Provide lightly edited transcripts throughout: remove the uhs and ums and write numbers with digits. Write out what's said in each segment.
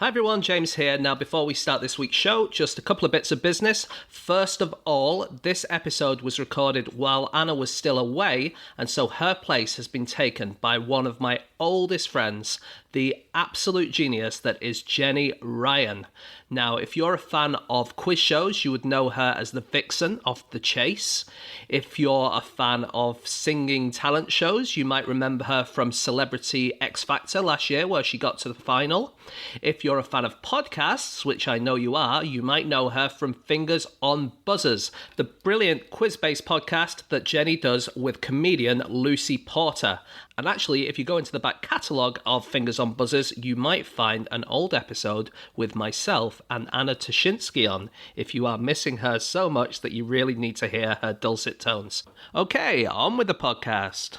Hi everyone, James here. Now before we start this week's show, just a couple of bits of business. First of all, this episode was recorded while Anna was still away, and so her place has been taken by one of my oldest friends, the absolute genius that is Jenny Ryan. Now, if you're a fan of quiz shows, you would know her as the vixen of The Chase. If you're a fan of singing talent shows, you might remember her from Celebrity X Factor last year, where she got to the final. If you're a fan of podcasts, which I know you are, you might know her from Fingers on Buzzers, the brilliant quiz-based podcast that Jenny does with comedian Lucy Porter. And actually, if you go into the back catalogue of Fingers on Buzzers, you might find an old episode with myself and Anna Toshinsky on, if you are missing her so much that you really need to hear her dulcet tones. Okay, on with the podcast.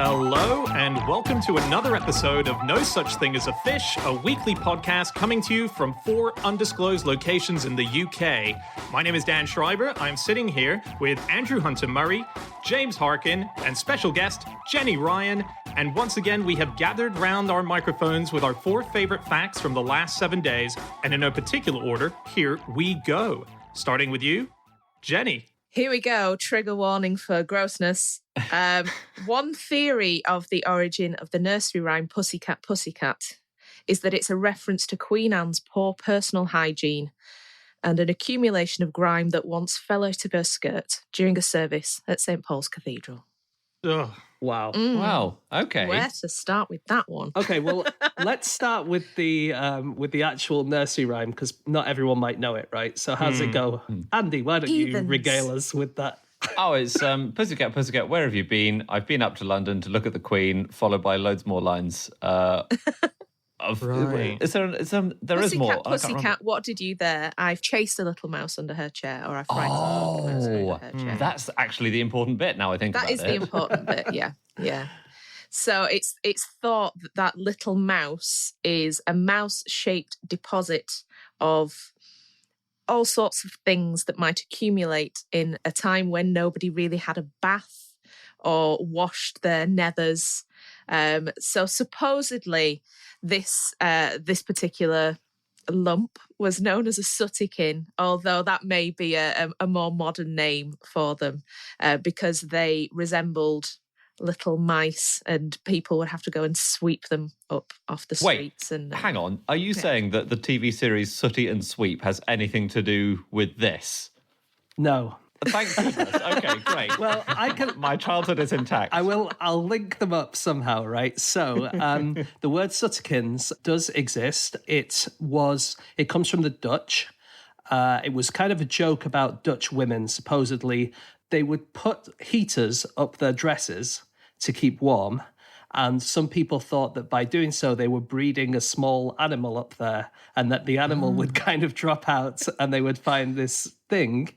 Hello, and welcome to another episode of No Such Thing as a Fish, a weekly podcast coming to you from 4 undisclosed locations in the UK. My name is Dan Schreiber. I'm sitting here with Andrew Hunter-Murray, James Harkin, and special guest Jenny Ryan. And once again, we have gathered round our microphones with our 4 favorite facts from the last 7 days. And in no particular order, here we go. Starting with you, Jenny. Here we go. Trigger warning for grossness. One theory of the origin of the nursery rhyme Pussycat, Pussycat is that it's a reference to Queen Anne's poor personal hygiene and an accumulation of grime that once fell out of her skirt during a service at St. Paul's Cathedral. Ugh. Wow. Wow. Okay. Where to start with that one? Okay, well, let's start with the actual nursery rhyme, because not everyone might know it, right? So how's it go? Andy, why don't you regale us with that? Oh, it's Pussycat, Pussycat, where have you been? I've been up to London to look at the Queen, followed by loads more lines. Right. There is more. Pussycat, what did you there? I've chased a little mouse under her chair, or I've frightened a little mouse under her chair. That's actually the important bit now I think about it. That is the important bit, yeah. So it's thought that little mouse is a mouse-shaped deposit of all sorts of things that might accumulate in a time when nobody really had a bath or washed their nethers. So supposedly this particular lump was known as a sootykin, although that may be a more modern name for them because they resembled little mice and people would have to go and sweep them up off the streets. Wait, hang on. Are you saying that the TV series Sooty and Sweep has anything to do with this? No. Thank goodness. Okay, great. Well, My childhood is intact. I'll link them up somehow, right? So, the word sootykins does exist. It comes from the Dutch. It was kind of a joke about Dutch women. Supposedly, they would put heaters up their dresses to keep warm. And some people thought that by doing so, they were breeding a small animal up there and that the animal would kind of drop out and they would find this thing.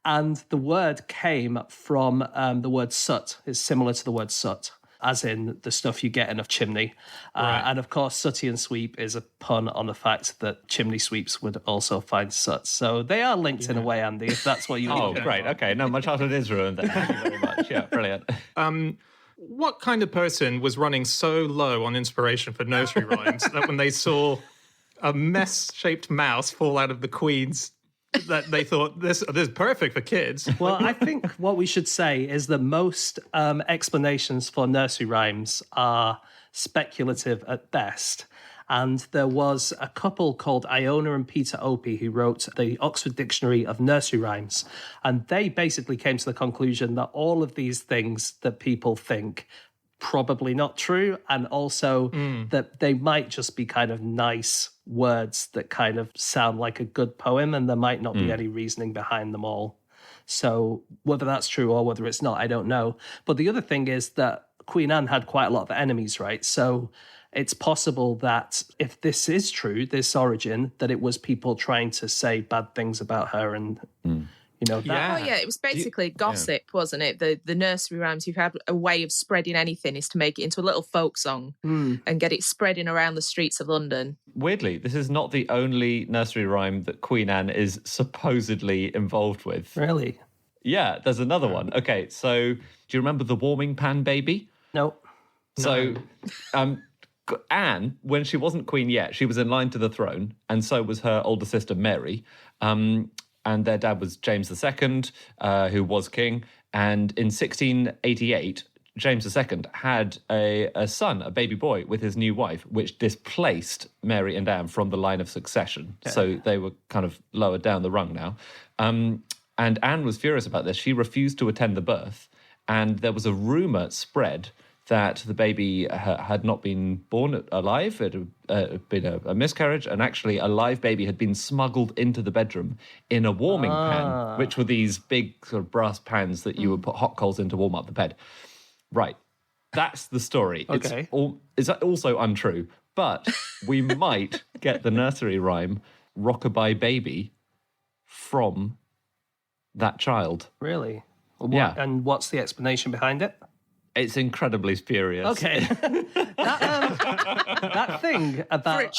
And the word came from the word soot. It's similar to the word soot, as in the stuff you get in a chimney. Right. And of course, sooty and sweep is a pun on the fact that chimney sweeps would also find soot. So they are linked in a way, Andy, if that's what you Oh, great. Okay. No, my childhood is ruined then. Thank you very much. Yeah, brilliant. What kind of person was running so low on inspiration for nursery rhymes that when they saw a mess-shaped mouse fall out of the Queen's, that they thought, this is perfect for kids? Well, I think what we should say is that most explanations for nursery rhymes are speculative at best. And there was a couple called Iona and Peter Opie who wrote the Oxford Dictionary of Nursery Rhymes. And they basically came to the conclusion that all of these things that people think probably not true, and also that they might just be kind of nice words that kind of sound like a good poem, and there might not be any reasoning behind them all. So whether that's true or whether it's not, I don't know. But the other thing is that Queen Anne had quite a lot of enemies, right? So it's possible that if this is true, this origin, that it was people trying to say bad things about her and, You know, that. Oh, yeah, it was basically gossip, wasn't it? The nursery rhymes, you've had a way of spreading anything is to make it into a little folk song and get it spreading around the streets of London. Weirdly, this is not the only nursery rhyme that Queen Anne is supposedly involved with. Really? Yeah, there's another one. Okay, so do you remember the warming pan baby? No. So Anne, when she wasn't queen yet, she was in line to the throne, and so was her older sister Mary. And their dad was James II, who was king. And in 1688, James II had a son, a baby boy, with his new wife, which displaced Mary and Anne from the line of succession. Okay. So they were kind of lower down the rung now. And Anne was furious about this. She refused to attend the birth. And there was a rumour spread that the baby had not been born alive. It had been a miscarriage, and actually a live baby had been smuggled into the bedroom in a warming pan, which were these big sort of brass pans that you would put hot coals in to warm up the bed. Right. That's the story. Okay. It's also untrue, but we might get the nursery rhyme Rockabye Baby from that child. Really? Yeah. And what's the explanation behind it? It's incredibly spurious. Okay. that thing about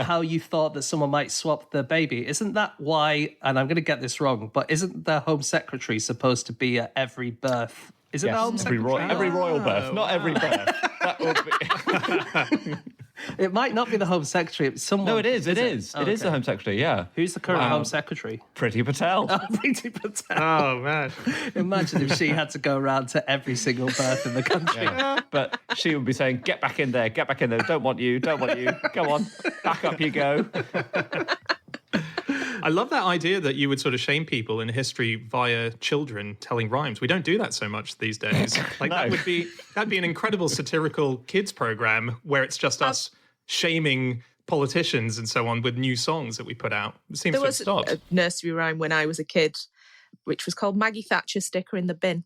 how you thought that someone might swap the baby, isn't that why, and I'm going to get this wrong, but isn't the Home Secretary supposed to be at every birth? Is it the Home Secretary? Every royal birth, not every birth. That would be... It might not be the Home Secretary. It's someone. No, it is. It is. It is the Home Secretary, yeah. Who's the current Home Secretary? Priti Patel. Priti Patel. Oh, man. Imagine if she had to go around to every single birth in the country. Yeah. But she would be saying, get back in there, don't want you, go on, back up you go. I love that idea that you would sort of shame people in history via children telling rhymes. We don't do that so much these days. Like No. that'd be an incredible satirical kids program where it's just us shaming politicians and so on with new songs that we put out. It seems to have stopped. There was a nursery rhyme when I was a kid, which was called Maggie Thatcher Sticker in the Bin.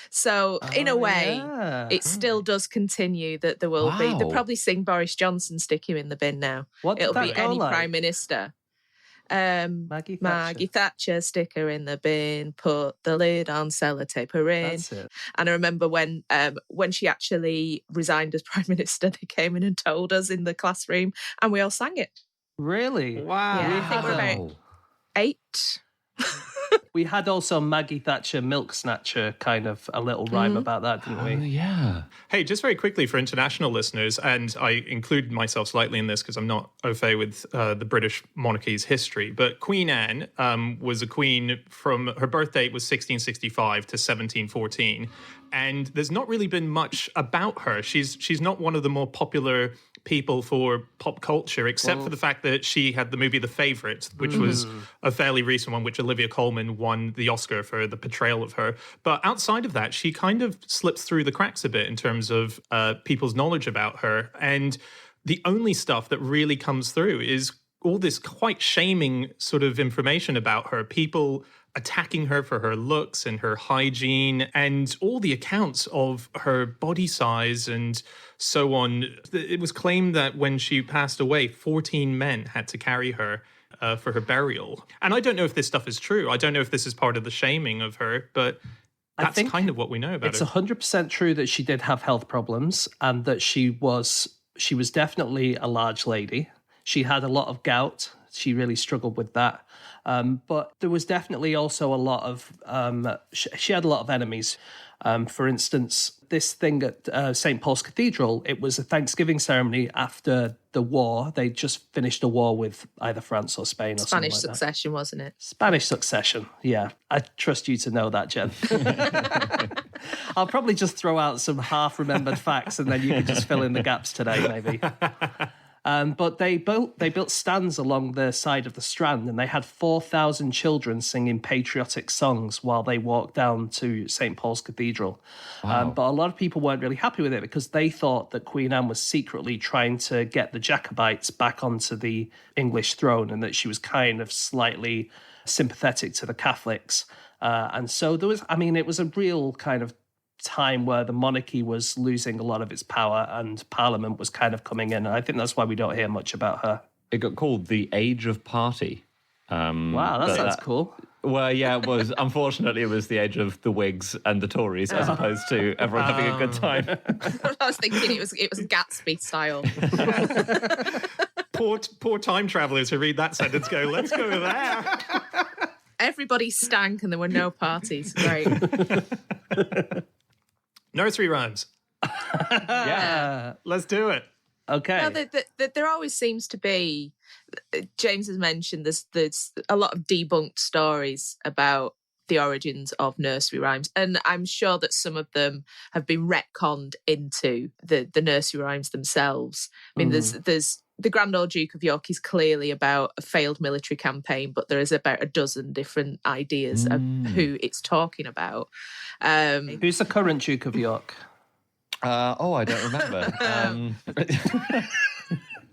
So in a way, it still does continue that there will be. They'll probably sing Boris Johnson Stick Him in the Bin now. It'll be any Prime Minister. Maggie Thatcher, stick her in the bin, put the lid on, sellotape her in. That's it. And I remember when she actually resigned as Prime Minister, they came in and told us in the classroom and we all sang it. Really? Wow. Yeah, I think we're about 8. We had also Maggie Thatcher Milk Snatcher, kind of a little rhyme about that, didn't we? Oh, yeah. Hey, just very quickly for international listeners, and I include myself slightly in this because I'm not au fait with the British monarchy's history, but Queen Anne was a queen from, her birth date was 1665 to 1714, and there's not really been much about her. She's not one of the more popular people for pop culture, except for the fact that she had the movie The Favourite, which was a fairly recent one, which Olivia Colman won the Oscar for the portrayal of her. But outside of that, she kind of slips through the cracks a bit in terms of people's knowledge about her. And the only stuff that really comes through is all this quite shaming sort of information about her. People attacking her for her looks and her hygiene and all the accounts of her body size and so on. It was claimed that when she passed away, 14 men had to carry her for her burial. And I don't know if this stuff is true. I don't know if this is part of the shaming of her, but that's kind of what we know about her. It's 100% true that she did have health problems and that she was definitely a large lady. She had a lot of gout. She really struggled with that. But there was definitely also a lot of, she had a lot of enemies. For instance, this thing at St. Paul's Cathedral, it was a Thanksgiving ceremony after the war. They just finished a war with either France or Spain or something Spanish like Succession, wasn't it? Spanish Succession, yeah. I trust you to know that, Jen. I'll probably just throw out some half-remembered facts and then you can just fill in the gaps today, maybe. But they built stands along the side of the Strand and they had 4,000 children singing patriotic songs while they walked down to St. Paul's Cathedral. Wow. But a lot of people weren't really happy with it because they thought that Queen Anne was secretly trying to get the Jacobites back onto the English throne and that she was kind of slightly sympathetic to the Catholics. And so there was, it was a real kind of time where the monarchy was losing a lot of its power and Parliament was kind of coming in. And I think that's why we don't hear much about her. It got called the Age of Party. Wow, that sounds cool. Well, yeah, it was. Unfortunately, it was the age of the Whigs and the Tories, as opposed to everyone having a good time. I was thinking it was Gatsby style. Poor time travellers who read that sentence go, let's go there. Everybody stank and there were no parties. Great. Nursery rhymes. Yeah. Let's do it. Okay. No, there always seems to be, James has mentioned, there's a lot of debunked stories about the origins of nursery rhymes. And I'm sure that some of them have been retconned into the nursery rhymes themselves. I mean, there's the Grand Old Duke of York is clearly about a failed military campaign, but there is about a dozen different ideas of who it's talking about. Who's the current Duke of York? I don't remember.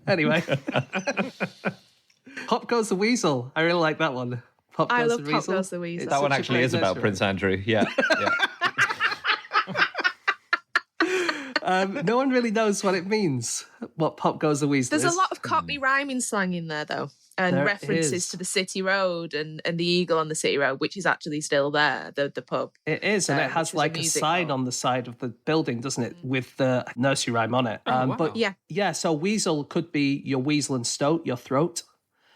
Anyway. Pop Goes the Weasel. I really like that one. I love Pop Goes the Weasel. That one actually is about Prince Andrew. Yeah. No one really knows what it means, what Pop Goes the Weasel is. There's a lot of Cockney rhyming slang in there, though, and There references is. to the City Road and the Eagle on the City Road, which is actually still there, the pub. It is, and it which has is a like a music sign hall. on the side of the building, doesn't it, with the nursery rhyme on it. wow. But Yeah. so weasel could be your weasel and stoat, your throat.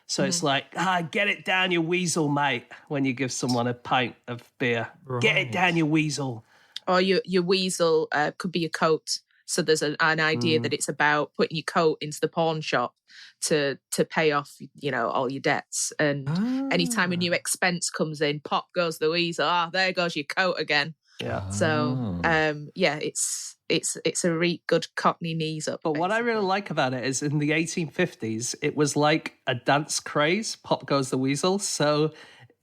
So it's like, get it down your weasel, mate, when you give someone a pint of beer. Get it down your weasel. Or your weasel could be your coat. So there's an idea that it's about putting your coat into the pawn shop to pay off, all your debts. And anytime a new expense comes in, pop goes the weasel. There goes your coat again. Yeah. So it's a really good Cockney knees up. But what I really like about it is in the 1850s, it was like a dance craze, Pop Goes the Weasel. So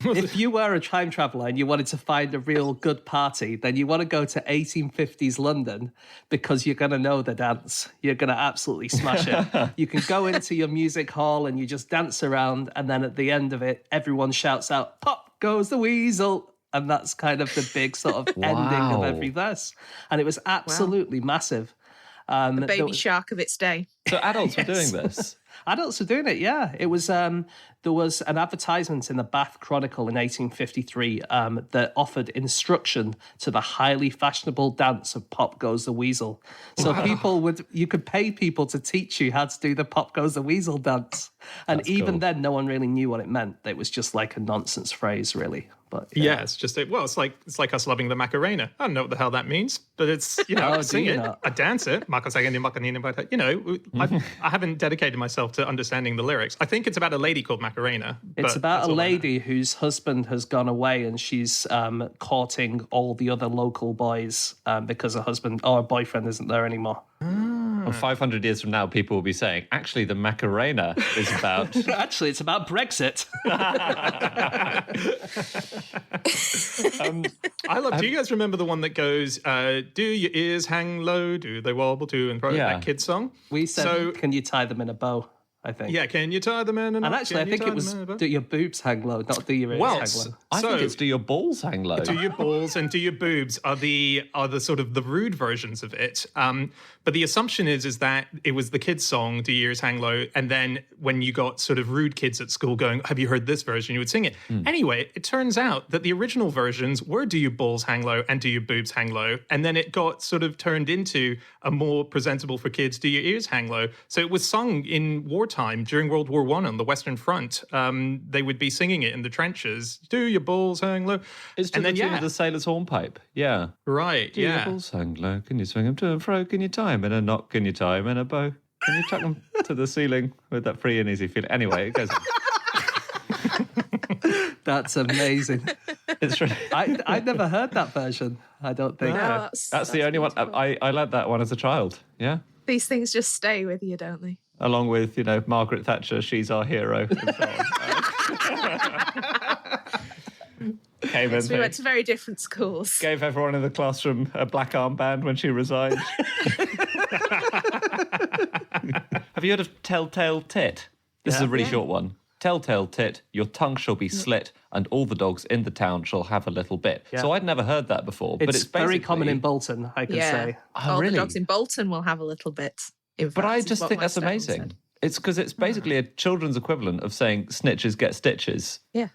if you were a time traveller and you wanted to find a real good party, then you want to go to 1850s London because you're going to know the dance. You're going to absolutely smash it. You can go into your music hall and you just dance around, and then at the end of it, everyone shouts out, Pop Goes the Weasel. And that's kind of the big sort of ending of every verse. And it was absolutely massive. the baby shark of its day. So adults were doing this? Adults were doing it, yeah. It was there was an advertisement in the Bath Chronicle in 1853 that offered instruction to the highly fashionable dance of Pop Goes the Weasel. So you could pay people to teach you how to do the Pop Goes the Weasel dance. And That's even cool. then, no one really knew what it meant. It was just like a nonsense phrase, really. But Yeah, it's just it's like us loving the Macarena. I don't know what the hell that means, but it's I do sing you it, not? I dance it. I haven't dedicated myself to understanding the lyrics. I think it's about a lady called Macarena. It's but about that's a all I know. lady whose husband has gone away and she's courting all the other local boys because her husband or her boyfriend isn't there anymore. And 500 years from now, people will be saying, actually, the Macarena is about... Actually, it's about Brexit. I love. Do you guys remember the one that goes, "Do your ears hang low? Do they wobble too?" And Yeah. that kid's song. We said, So- can you tie them in a bow? I think. Yeah, can you tie them in? And actually, I think it was do your boobs hang low, not do your ears Well, hang low. I So- think it's do your balls hang low. Do your balls and do your boobs are the sort of the rude versions of it. But the assumption is that it was the kids' song, "Do Your Ears Hang Low," and then when you got sort of rude kids at school going, "Have you heard this version?" you would sing it. Anyway, it turns out that the original versions were "Do Your Balls Hang Low" and "Do Your Boobs Hang Low," and then it got sort of turned into a more presentable for kids, "Do Your Ears Hang Low." So it was sung in wartime during World War I on the Western Front. They would be singing it in the trenches. "Do your balls hang low?" It's to and the then tune of the sailor's hornpipe. Yeah. right, Do your yeah. balls hang low? Can you swing them to and fro? Can you tie them in a knot? Can you tie them in a bow? Can you chuck them to the ceiling with that free and easy feeling? Anyway, it goes on. That's amazing. It's really... I never heard that version. I don't think. No, That's the only one. beautiful. I learned that one as a child. Yeah. These things just stay with you, don't they? Along with, Margaret Thatcher, she's our hero. And so on. Came in, We went to very different schools. gave everyone in the classroom a black armband when she resigned. Have you heard of Telltale Tit? This is a really short one. Telltale Tit, your tongue shall be slit, and all the dogs in the town shall have a little bit. Yeah. So I'd never heard that before, but it's very basically common in Bolton, I can say. All really? the dogs in Bolton will have a little bit. In But I fact, is just what think my that's stepmom amazing. said. It's because it's basically a children's equivalent of saying snitches get stitches. Yeah.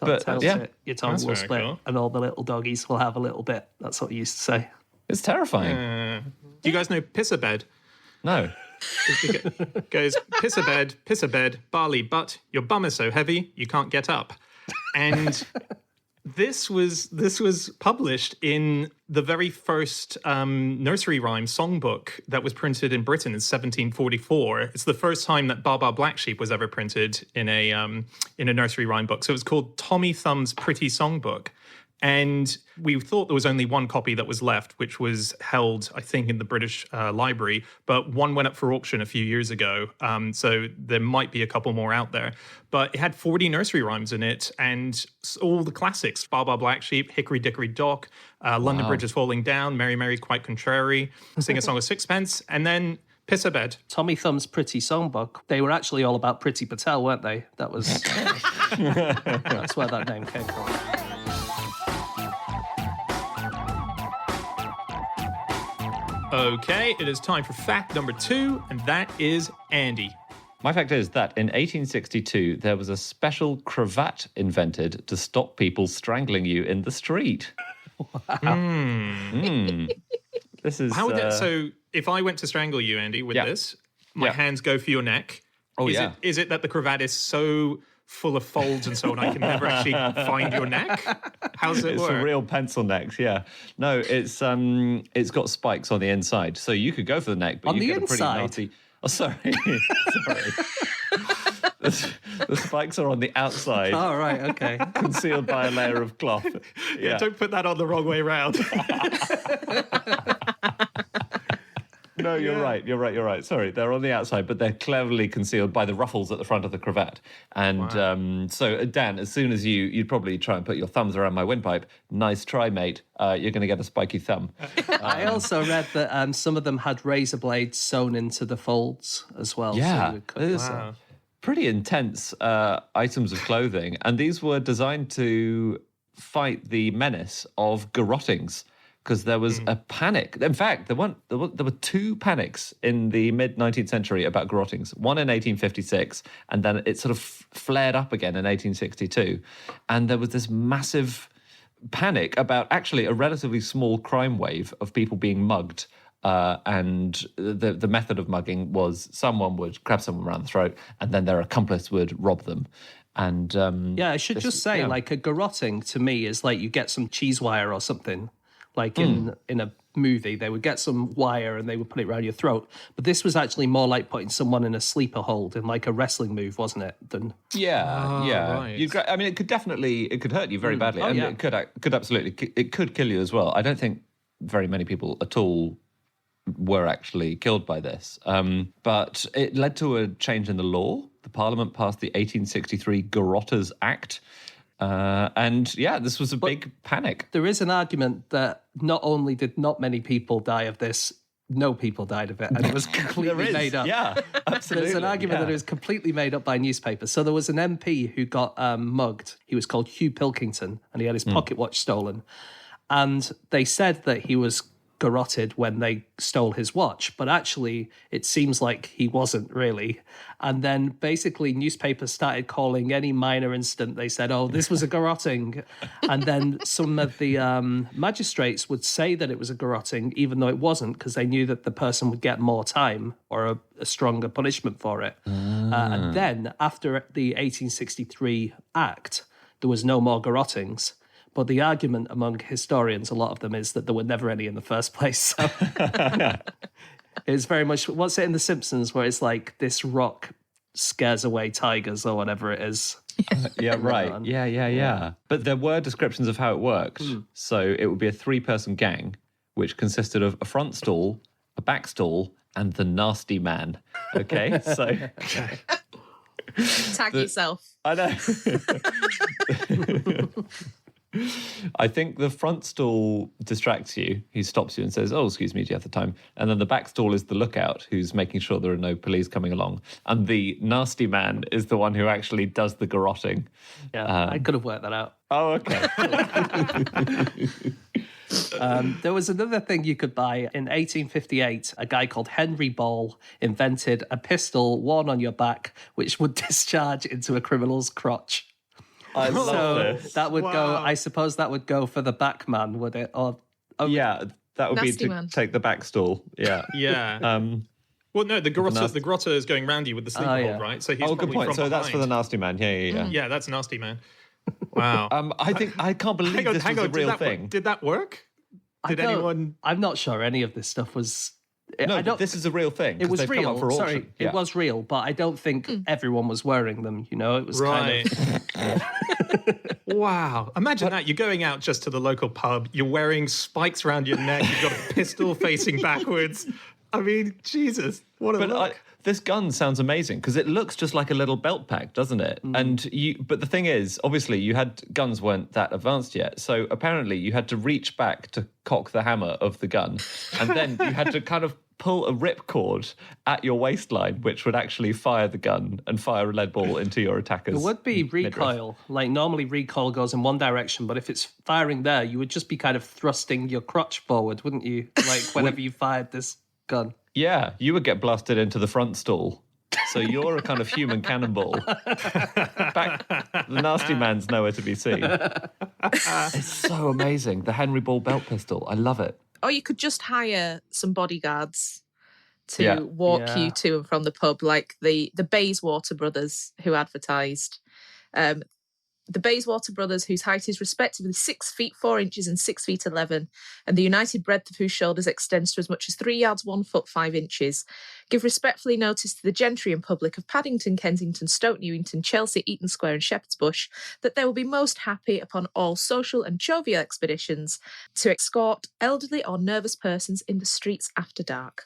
But, Tells yeah. it, your tongue That's will very split, cool. and all the little doggies will have a little bit. That's what he used to say. It's terrifying. Do you guys know piss a bed? No. It goes piss a bed, barley butt. Your bum is so heavy you can't get up. And this was published in the very first nursery rhyme songbook that was printed in Britain in 1744. It's the first time that Baa Baa Black Sheep was ever printed in a nursery rhyme book. So it was called Tommy Thumb's Pretty Songbook. And we thought there was only one copy that was left, which was held, I think, in the British Library. But one went up for auction a few years ago. So there might be a couple more out there. But it had 40 nursery rhymes in it and all the classics. Baa Baa Black Sheep, Hickory Dickory Dock, London Bridge is Falling Down, Mary Mary Quite Contrary, Sing a Song of Sixpence, and then Piss a Bed. Tommy Thumb's Pretty Songbook. They were actually all about Priti Patel, weren't they? That was that's where that name came from. Okay, it is time for fact number 2, and that is Andy. My fact is that in 1862, there was a special cravat invented to stop people strangling you in the street. This is... How would that, so if I went to strangle you, Andy, with this, my hands go for your neck. Oh, Is it that the cravat is so full of folds and so on, I can never actually find your neck? How's it It's work? a real pencil neck, yeah. No, it's got spikes on the inside, so you could go for the neck, but On you the get a pretty inside? nasty... Oh, sorry. The spikes are on the outside, Oh, right, okay. concealed by a layer of cloth. Yeah. Don't put that on the wrong way round. No, you're right. You're right. Sorry, they're on the outside, but they're cleverly concealed by the ruffles at the front of the cravat. And so, Dan, as soon as you'd probably try and put your thumbs around my windpipe. Nice try, mate. You're going to get a spiky thumb. I also read that some of them had razor blades sewn into the folds as well. Yeah, So you could, there's pretty intense items of clothing, and these were designed to fight the menace of garottings. Because there was a panic. In fact, there were two panics in the mid-19th century about garottings. One in 1856, and then it sort of flared up again in 1862. And there was this massive panic about actually a relatively small crime wave of people being mugged. And the method of mugging was someone would grab someone around the throat, and then their accomplice would rob them. And I should just say, like a garrotting to me is like you get some cheese wire or something. Like in a movie, they would get some wire and they would put it around your throat. But this was actually more like putting someone in a sleeper hold in like a wrestling move, wasn't it? Right. I mean, it could hurt you very badly. I mean, it could absolutely, it could kill you as well. I don't think very many people at all were actually killed by this. But it led to a change in the law. The Parliament passed the 1863 Garrotters Act. This was a big panic. There is an argument that not only did not many people die of this, no people died of it, and it was completely made up. Yeah, absolutely. There's an argument that it was completely made up by newspapers. So there was an MP who got mugged. He was called Hugh Pilkington, and he had his pocket watch stolen. And they said that he was garrotted when they stole his watch, but actually it seems like he wasn't really. And then basically newspapers started calling any minor incident, they said, oh, this was a garrotting. And then some of the magistrates would say that it was a garrotting, even though it wasn't, because they knew that the person would get more time or a stronger punishment for it. And then after the 1863 Act, there was no more garrottings. But the argument among historians, a lot of them, is that there were never any in the first place. So it's very much, what's it in The Simpsons, where it's like this rock scares away tigers or whatever it is. Yeah, right. Yeah. But there were descriptions of how it worked. So it would be a 3-person gang, which consisted of a front stall, a back stall, and the nasty man. Okay, so... Tag yourself. I know. I think the front stall distracts you. He stops you and says, oh, excuse me, do you have the time? And then the back stall is the lookout who's making sure there are no police coming along. And the nasty man is the one who actually does the garrotting. Yeah, I could have worked that out. Oh, okay. There was another thing you could buy. In 1858, a guy called Henry Ball invented a pistol worn on your back, which would discharge into a criminal's crotch. I love So this. that would go. Wow. I suppose that would go for the back man, would it? Or Yeah, that would be Nasty to man. take the back stool. Yeah. Yeah. Well, no, the grotto is going round you with the sleep Oh, hold, yeah. right? So he's Oh, good probably point. from So that's for the behind. nasty man. Yeah. Yeah, that's nasty, man. Wow. I can't believe this was a real thing. Did that work? Did anyone? I'm not sure any of this stuff was. No, I don't. this is a real thing. It 'cause was they've come up real. for auction. Sorry, Yeah. it was real, but I don't think everyone was wearing them. You know, it was Right. kind of. Wow. Imagine that. You're going out just to the local pub. You're wearing spikes around your neck. You've got a pistol facing backwards. I mean, Jesus, what a look. This gun sounds amazing because it looks just like a little belt pack, doesn't it? But the thing is, obviously, guns weren't that advanced yet. So apparently, you had to reach back to cock the hammer of the gun, and then you had to kind of pull a ripcord at your waistline, which would actually fire the gun and fire a lead ball into your attackers. There would be midriff. recoil. Like normally, recoil goes in one direction, but if it's firing there, you would just be kind of thrusting your crotch forward, wouldn't you? Like whenever you fired this gun. Yeah, you would get blasted into the front stall. So you're a kind of human cannonball. The nasty man's nowhere to be seen. It's so amazing. The Henry Ball belt pistol. I love it. Or you could just hire some bodyguards to walk Yeah. you to and from the pub, like the Bayswater brothers who advertised. The Bayswater brothers, whose height is respectively 6 feet 4 inches and 6 feet 11, and the united breadth of whose shoulders extends to as much as 3 yards 1 foot 5 inches, give respectfully notice to the gentry and public of Paddington, Kensington, Stoke Newington, Chelsea, Eaton Square, and Shepherd's Bush that they will be most happy upon all social and jovial expeditions to escort elderly or nervous persons in the streets after dark.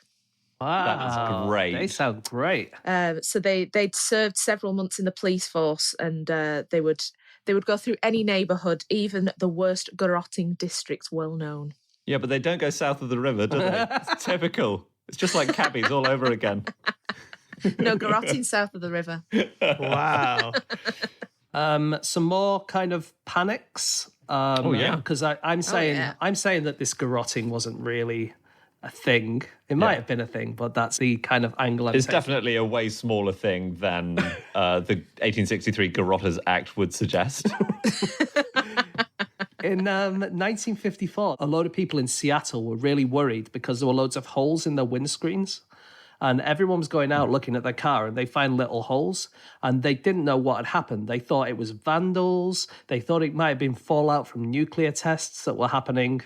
Wow, great. They sound great. So they'd served several months in the police force, and they would go through any neighbourhood, even the worst garrotting districts well known. Yeah, but they don't go south of the river, do they? It's typical. It's just like cabbies all over again. No, garrotting south of the river. Wow. Some more kind of panics. Yeah. Because I'm saying yeah. I'm saying that this garrotting wasn't really a thing. It might have been a thing, but that's the kind of angle I'm It's taking. definitely a way smaller thing than the 1863 Garrotters Act would suggest. In 1954, a load of people in Seattle were really worried because there were loads of holes in their windscreens. And everyone was going out looking at their car and they find little holes and they didn't know what had happened. They thought it was vandals. They thought it might have been fallout from nuclear tests that were happening,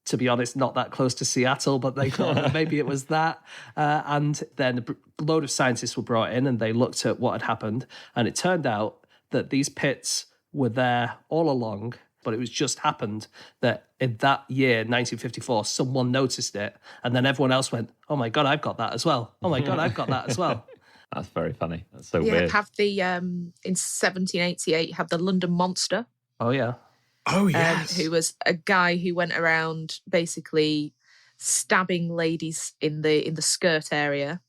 to be honest, not that close to Seattle, but they thought that maybe it was that. And then a load of scientists were brought in and they looked at what had happened. And it turned out that these pits were there all along, but it was just happened that in that year, 1954, someone noticed it. And then everyone else went, oh my God, I've got that as well. Oh my God, I've got that as well. That's very funny. That's so Yeah, weird. have the in 1788 you have the London Monster, Oh, yeah. Oh, yes. who was a guy who went around basically stabbing ladies in the skirt area,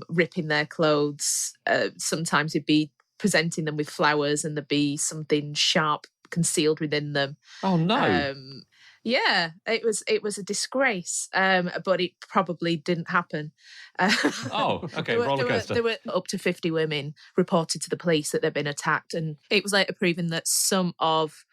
ripping their clothes. Sometimes he'd be presenting them with flowers and there'd be something sharp concealed within them. Oh, no. Yeah, it was a disgrace, but it probably didn't happen. Oh, okay, roller coaster. There were up to 50 women reported to the police that they'd been attacked, and it was later proven that some of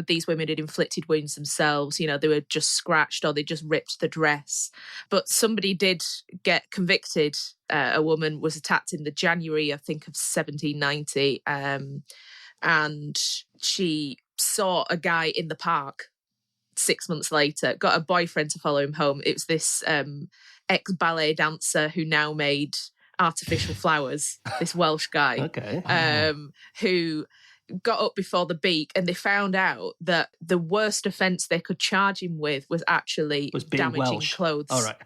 these women had inflicted wounds themselves. You know, they were just scratched or they just ripped the dress. But somebody did get convicted. A woman was attacked in the January, I think, of 1790, and she saw a guy in the park 6 months later, got a boyfriend to follow him home. It was this ex-ballet dancer who now made artificial flowers, this Welsh guy. Okay. Who got up before the beak, and they found out that the worst offence they could charge him with was actually Was being damaging Welsh. clothes. All right.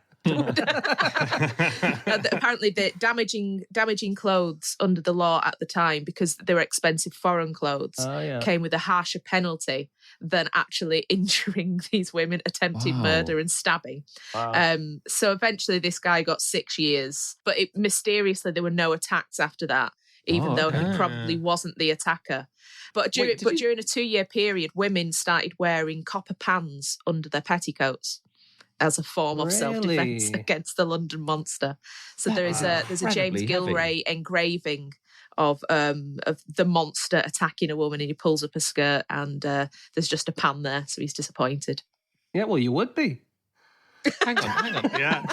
Apparently, the damaging clothes under the law at the time, because they were expensive foreign clothes, Oh, yeah. came with a harsher penalty than actually injuring these women, attempted Wow. murder and stabbing. Wow. So eventually, this guy got 6 years, but mysteriously there were no attacks after that, even Oh, though okay. he probably wasn't the attacker. But Wait, during a 2-year period, women started wearing copper pans under their petticoats as a form of self-defense Really? against the London Monster. So That there's is a James incredibly heavy. Gilray engraving of the monster attacking a woman, and he pulls up a skirt and there's just a pan there, so he's disappointed. Yeah, well, you would be. Hang on. Yeah.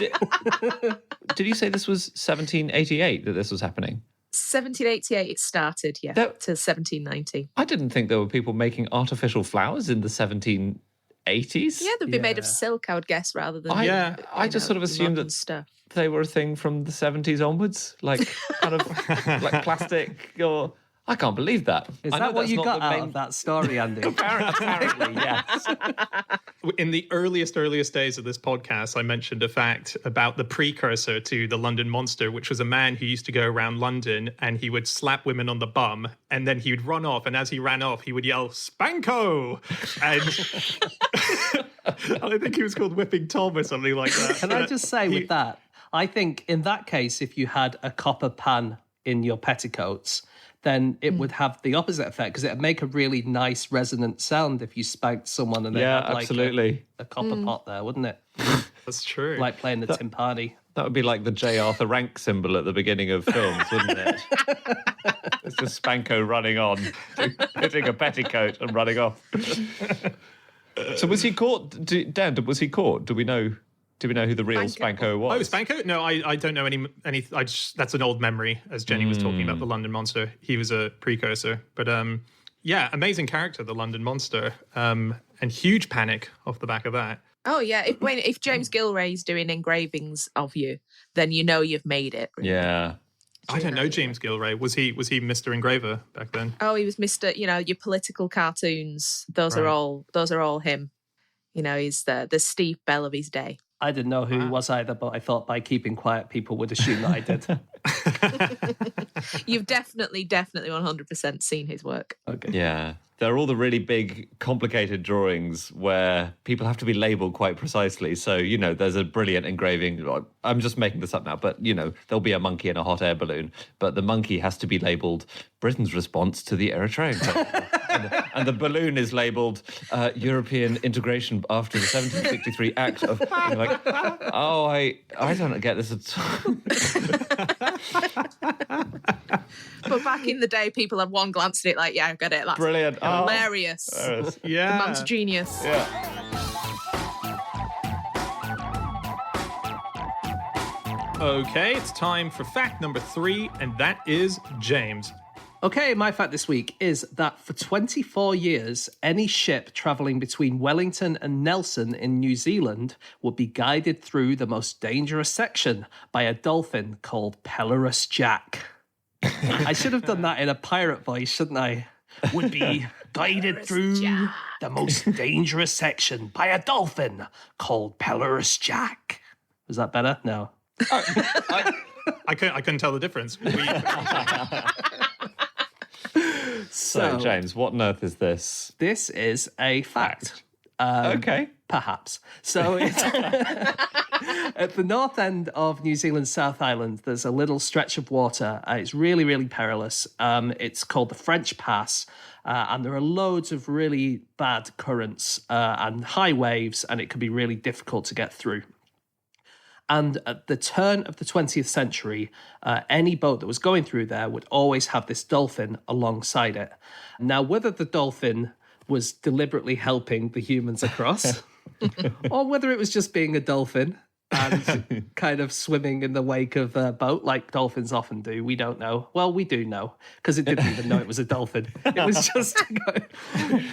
Did you say this was 1788 that this was happening? 1788 it started, to 1790. I didn't think there were people making artificial flowers in the 1780s. Yeah, they'd be made of silk, I would guess, rather than I just sort of assumed that stuff. They were a thing from the 70s onwards, like kind of like plastic or... I can't believe that. Is that what you got out of that story, Andy? Apparently, yes. In the earliest days of this podcast, I mentioned a fact about the precursor to the London Monster, which was a man who used to go around London and he would slap women on the bum and then he would run off. And as he ran off, he would yell, "Spanko!" And I think he was called Whipping Tom or something like that. Can I just say with that, I think in that case, if you had a copper pan in your petticoats, then it would have the opposite effect because it would make a really nice resonant sound if you spanked someone and they had like absolutely. A copper pot there, wouldn't it? That's true. Like playing the timpani. That would be like the J. Arthur Rank symbol at the beginning of films, wouldn't it? It's just Spanko running on, hitting a petticoat and running off. So was he caught? Dan, was he caught? Do we know who the real Spanko was? Oh, Spanko? No, I don't know any. That's an old memory, as Jenny was talking about the London Monster. He was a precursor, but amazing character, the London Monster, and huge panic off the back of that. Oh yeah, if James Gilray's doing engravings of you, then you know you've made it. Really. Yeah. I don't know James Gilray. Was he Mr. Engraver back then? Oh, he was Mr. Your political cartoons. Those are all him. He's the Steve Bell of his day. I didn't know who he was either, but I thought by keeping quiet, people would assume that I did. You've definitely 100% seen his work. Okay. Yeah. There are all the really big, complicated drawings where people have to be labelled quite precisely. So, there's a brilliant engraving. I'm just making this up now, but, there'll be a monkey in a hot air balloon. But the monkey has to be labelled Britain's response to the Eritrean conflict. and the balloon is labelled European integration after the 1763 Act of... I don't get this at all. But back in the day, people had one glance at it like, yeah, I've got it. That's brilliant. Hilarious. Yeah. The man's a genius. Yeah. Okay, it's time for fact number 3, and that is James. Okay, my fact this week is that for 24 years, any ship travelling between Wellington and Nelson in New Zealand would be guided through the most dangerous section by a dolphin called Pelorus Jack. I should have done that in a pirate voice, shouldn't I? Would be guided through the most dangerous section by a dolphin called Pelorus Jack. Was that better? No. I couldn't tell the difference. So, James, what on earth is this? This is a fact. Okay. Perhaps. So it's at the north end of New Zealand's South Island, there's a little stretch of water. It's really, really perilous. It's called the French Pass. And there are loads of really bad currents and high waves, and it can be really difficult to get through. And at the turn of the 20th century, any boat that was going through there would always have this dolphin alongside it. Now, whether the dolphin was deliberately helping the humans across, or whether it was just being a dolphin and kind of swimming in the wake of a boat like dolphins often do, we don't know. Well, we do know, because it didn't even know it was a dolphin. It was just...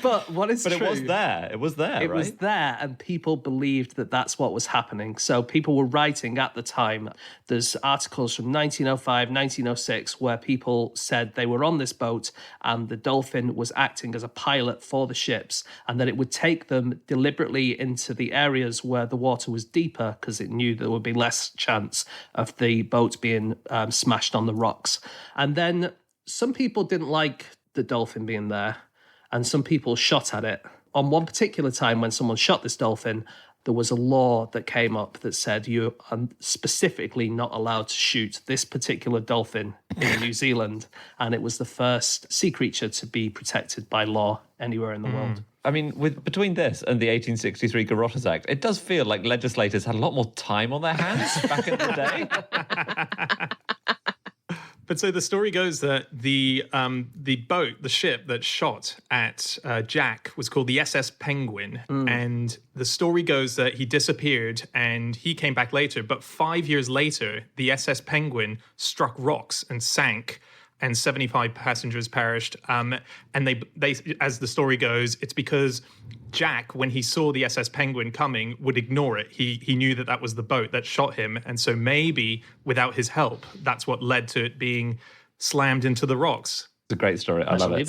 But what is true... But it was there. It was there, It was there, and people believed that that's what was happening. So people were writing at the time. There's articles from 1905, 1906, where people said they were on this boat and the dolphin was acting as a pilot for the ships, and that it would take them deliberately into the areas where the water was deeper, because it knew there would be less chance of the boat being smashed on the rocks. And then some people didn't like the dolphin being there, and some people shot at it. On one particular time when someone shot this dolphin, there was a law that came up that said you are specifically not allowed to shoot this particular dolphin in New Zealand, and it was the first sea creature to be protected by law anywhere in the world. I mean, between this and the 1863 Garrotters Act, it does feel like legislators had a lot more time on their hands back in the day. But so the story goes that the ship that shot at Jack was called the SS Penguin. And the story goes that he disappeared and he came back later. But 5 years later, the SS Penguin struck rocks and sank, and 75 passengers perished. And they, as the story goes, it's because Jack, when he saw the SS Penguin coming, would ignore it. He knew that was the boat that shot him. And so maybe without his help, that's what led to it being slammed into the rocks. It's a great story. I love it.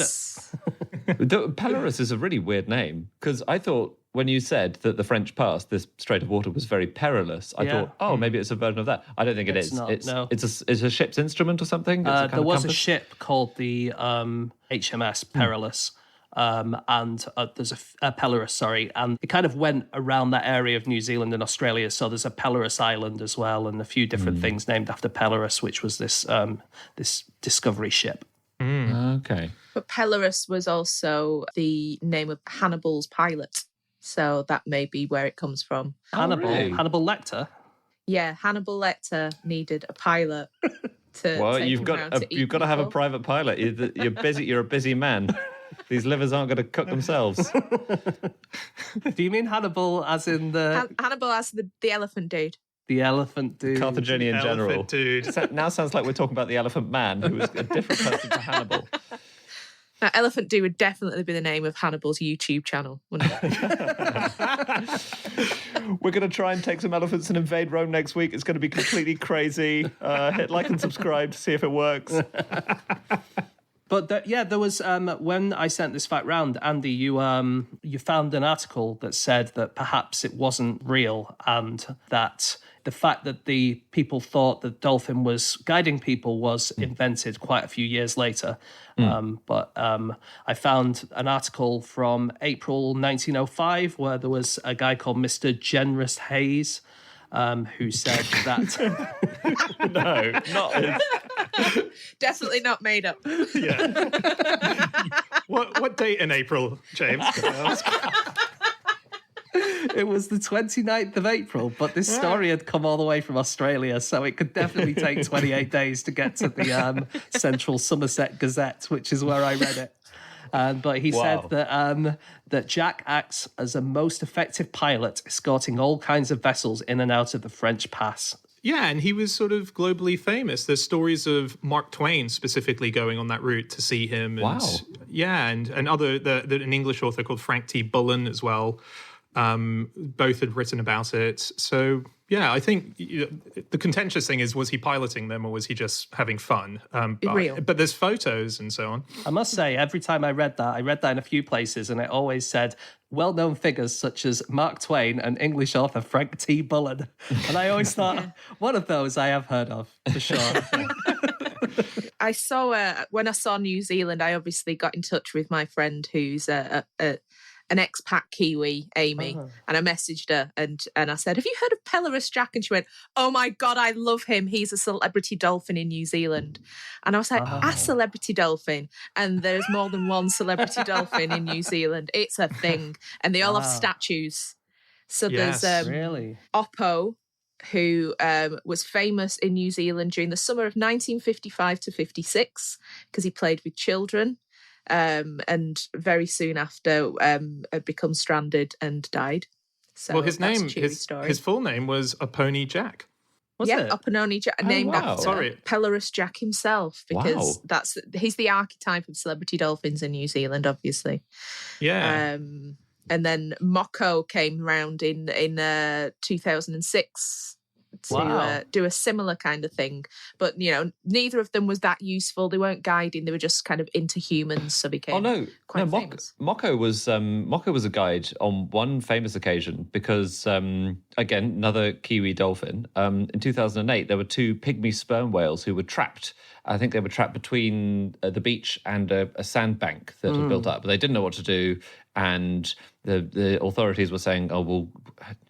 Believe Pelorus is a really weird name, because I thought when you said that the French past, this strait of water, was very perilous, I thought, oh, maybe it's a version of that. I don't think It's it is. not, no. It's a ship's instrument or something? There was a ship called the HMS Perilous, and there's a Pelorus, sorry, and it kind of went around that area of New Zealand and Australia. So there's a Pelorus Island as well, and a few different things named after Pelorus, which was this discovery ship. Okay. But Pelorus was also the name of Hannibal's pilot. So that may be where it comes from. Hannibal Lecter. Yeah, Hannibal Lecter needed a pilot to. Well, take you've him got round to you've eat got to have a people. private pilot. You're busy. You're a busy man. These livers aren't going to cook themselves. Do you mean Hannibal as in the Hannibal as the elephant dude. the elephant dude? Carthaginian general. Elephant dude. So now sounds like we're talking about the Elephant Man, who was a different person to Hannibal. Now, Elephant Dude would definitely be the name of Hannibal's YouTube channel, wouldn't it? We're going to try and take some elephants and invade Rome next week. It's going to be completely crazy. Hit like and subscribe to see if it works. But there was when I sent this fact round, Andy, you found an article that said that perhaps it wasn't real, and that the fact that the people thought the dolphin was guiding people was invented quite a few years later. But I found an article from April 1905 where there was a guy called Mr. Generous Hayes who said that... No, not... Definitely not made up. Yeah. What date in April, James? Can I ask? It was the 29th of April, but this story had come all the way from Australia, so it could definitely take 28 days to get to the Central Somerset Gazette, which is where I read it. But he said that Jack acts as a most effective pilot, escorting all kinds of vessels in and out of the French Pass. Yeah, and he was sort of globally famous. There's stories of Mark Twain specifically going on that route to see him. And, Wow. Yeah, and an English author called Frank T. Bullen as well. Both had written about it. So, yeah, I think the contentious thing is, was he piloting them or was he just having fun? Real. But there's photos and so on. I must say, every time I read that in a few places, and it always said well-known figures such as Mark Twain and English author Frank T. Bullen. And I always thought, one of those I have heard of, for sure. I saw when I saw New Zealand, I obviously got in touch with my friend who's an expat Kiwi, Amy, and I messaged her and I said, "Have you heard of Pelorus Jack?" And she went, "Oh my God, I love him. He's a celebrity dolphin in New Zealand." And I was like, "A celebrity dolphin?" And there's more than one celebrity dolphin in New Zealand. It's a thing, and they all have statues. So Yes. there's Really? Oppo, who was famous in New Zealand during the summer of 1955 to 56 because he played with children. And very soon after had become stranded and died. So Well, his that's a name, cheery his story. full name was Oponi Jack. Was yeah, it? Opanoni Jack, named wow. after Sorry. Pelorus Jack himself, because he's the archetype of celebrity dolphins in New Zealand, obviously. Yeah. And then Moko came round in 2006 to do a similar kind of thing, but neither of them was that useful. They weren't guiding; they were just kind of into humans. So became quite famous. Moko was a guide on one famous occasion because again, another Kiwi dolphin. In 2008, there were two pygmy sperm whales who were trapped. I think they were trapped between the beach and a sandbank that had built up. But they didn't know what to do, and the authorities were saying, "Oh, well,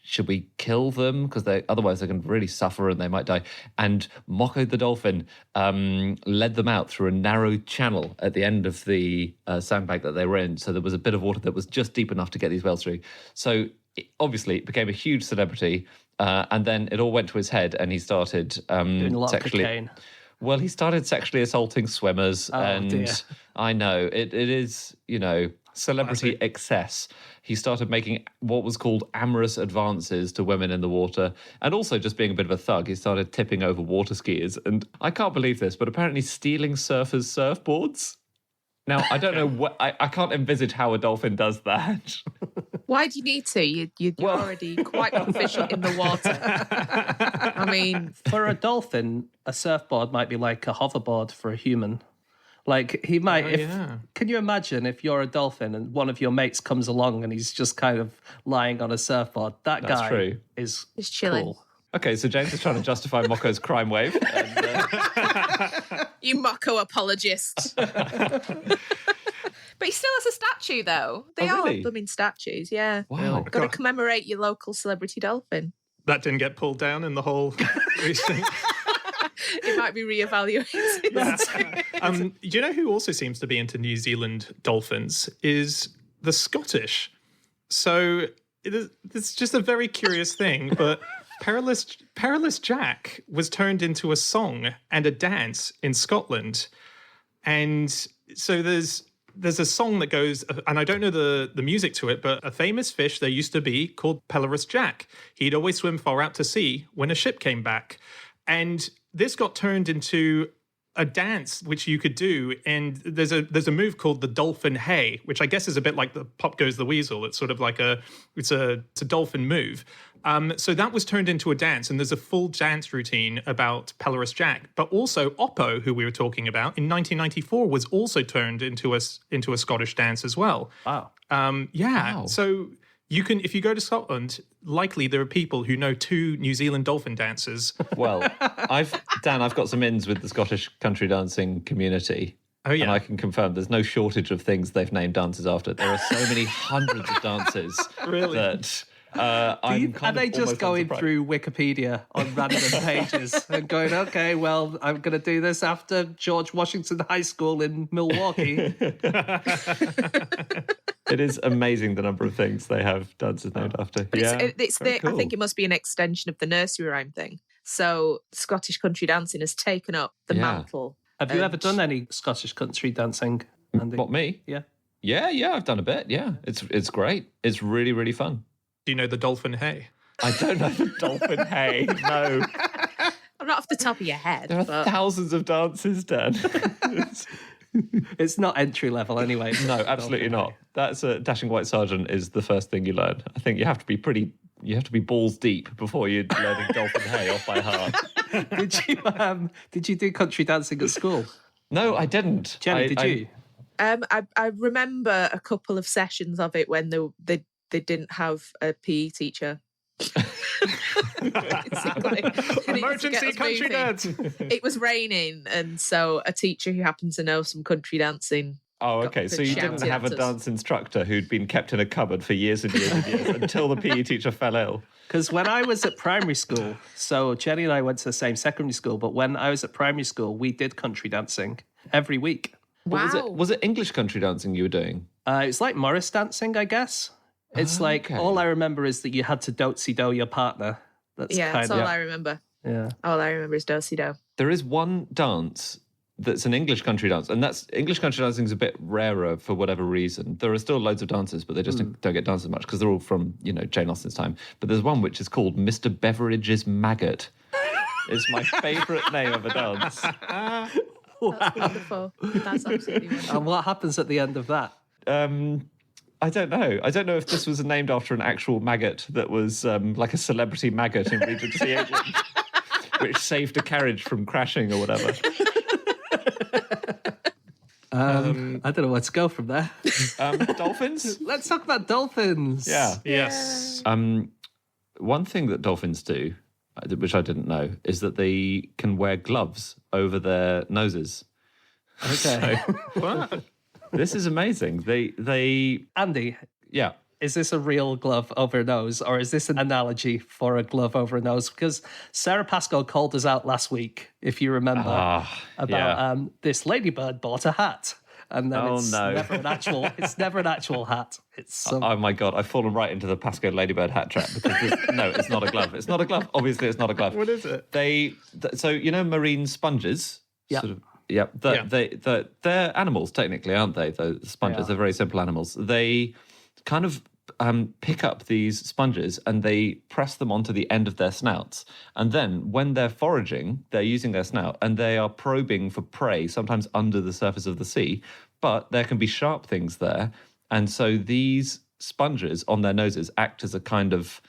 should we kill them? Because otherwise they're going to really suffer and they might die." And Moko the dolphin led them out through a narrow channel at the end of the sandbank that they were in. So there was a bit of water that was just deep enough to get these whales through. So obviously it became a huge celebrity, and then it all went to his head, and he started Doing a lot of cocaine. Well, he started sexually assaulting swimmers, dear. I know it is, celebrity excess. He started making what was called amorous advances to women in the water, and also just being a bit of a thug. He started tipping over water skiers, and I can't believe this, but apparently stealing surfers' surfboards. Now, I don't know what I can't envisage how a dolphin does that. Why do you need to? You're already quite proficient in the water. I mean, For a dolphin, a surfboard might be like a hoverboard for a human. Like he might. Can you imagine if you're a dolphin and one of your mates comes along and he's just kind of lying on a surfboard? That That's guy true. is Just chilling. cool. Okay, so James is trying to justify Moko's crime wave. And, You Moko apologist. But he still has a statue, though. They Oh, are really? blooming statues, yeah. wow. Got to commemorate your local celebrity dolphin. That didn't get pulled down in the whole recent. It might be reevaluated. Do you know who also seems to be into New Zealand dolphins is the Scottish. So it's just a very curious thing, but Perilous Jack was turned into a song and a dance in Scotland. And so there's a song that goes, and I don't know the music to it, but a famous fish there used to be called Perilous Jack. He'd always swim far out to sea when a ship came back. And this got turned into a dance which you could do, and there's a move called the dolphin hey, which I guess is a bit like the Pop Goes the Weasel. It's sort of like it's a dolphin move. So that was turned into a dance, and there's a full dance routine about Perilous Jack. But also Oppo, who we were talking about, in 1994 was also turned into a Scottish dance as well. Wow. Wow. So you can, if you go to Scotland, likely there are people who know 2 New Zealand dolphin dances. Well, I've got some ins with the Scottish country dancing community. Oh, yeah. And I can confirm there's no shortage of things they've named dances after. There are so many hundreds of dances that Are they just going through Wikipedia on random pages and going, okay, well, I'm going to do this after George Washington High School in Milwaukee? It is amazing the number of things they have dances named after. But it's very I think cool. it must be an extension of the nursery rhyme thing. So Scottish country dancing has taken up the mantle. Have you ever done any Scottish country dancing, Andy? What, me? Yeah. Yeah, I've done a bit. Yeah, it's great. It's really, really fun. Do you know the dolphin hey? I don't know the dolphin hey. No, I'm not off the top of your head. there are but thousands of dances, Dan. It's not entry level anyway. No, absolutely not. That's Dashing White Sergeant is the first thing you learn. I think you have to be balls deep before you're learning dolphin hey off by heart. Did you do country dancing at school? No, I didn't. Jenny, did you? I remember a couple of sessions of it when they didn't have a PE teacher. Basically. And it was to get Emergency us country moving. dance. It was raining, and so a teacher who happened to know some country dancing. Oh, got okay. the So you didn't shouty have a at us. dance instructor who'd been kept in a cupboard for years and years and years until the PE teacher fell ill. Because when I was at primary school, so Jenny and I went to the same secondary school, but when I was at primary school, we did country dancing every week. Wow. Was it English country dancing you were doing? It's like Morris dancing, I guess. It's like, okay. all I remember is that you had to do your partner. That's That's kind all of, I remember. yeah. All I remember is do-si-do. There is one dance that's an English country dance, and that's English country dancing is a bit rarer for whatever reason. There are still loads of dances, but they just don't get danced as much because they're all from, Jane Austen's time. But there's one which is called Mr. Beveridge's Maggot. It's my favourite name of a dance. That's wonderful. That's absolutely wonderful. And what happens at the end of that? I don't know. I don't know if this was named after an actual maggot that was like a celebrity maggot in Regency England, which saved a carriage from crashing or whatever. I don't know where to go from there. Dolphins? Let's talk about dolphins. Yeah. Yes. One thing that dolphins do, which I didn't know, is that they can wear gloves over their noses. Okay. What? This is amazing. They Andy, yeah. is this a real glove over a nose, or is this an analogy for a glove over a nose? Because Sarah Pascoe called us out last week, if you remember, about this ladybird bought a hat. And then never an actual. It's never an actual hat. It's some. Oh my God! I've fallen right into the Pascoe Ladybird hat trap because no, it's not a glove. It's not a glove. Obviously, it's not a glove. What is it? So marine sponges. Yep. Sort of, yep. They're animals, technically, aren't they? The sponges, they're very simple animals. They kind of pick up these sponges and they press them onto the end of their snouts. And then when they're foraging, they're using their snout and they are probing for prey, sometimes under the surface of the sea. But there can be sharp things there. And so these sponges on their noses act as a kind of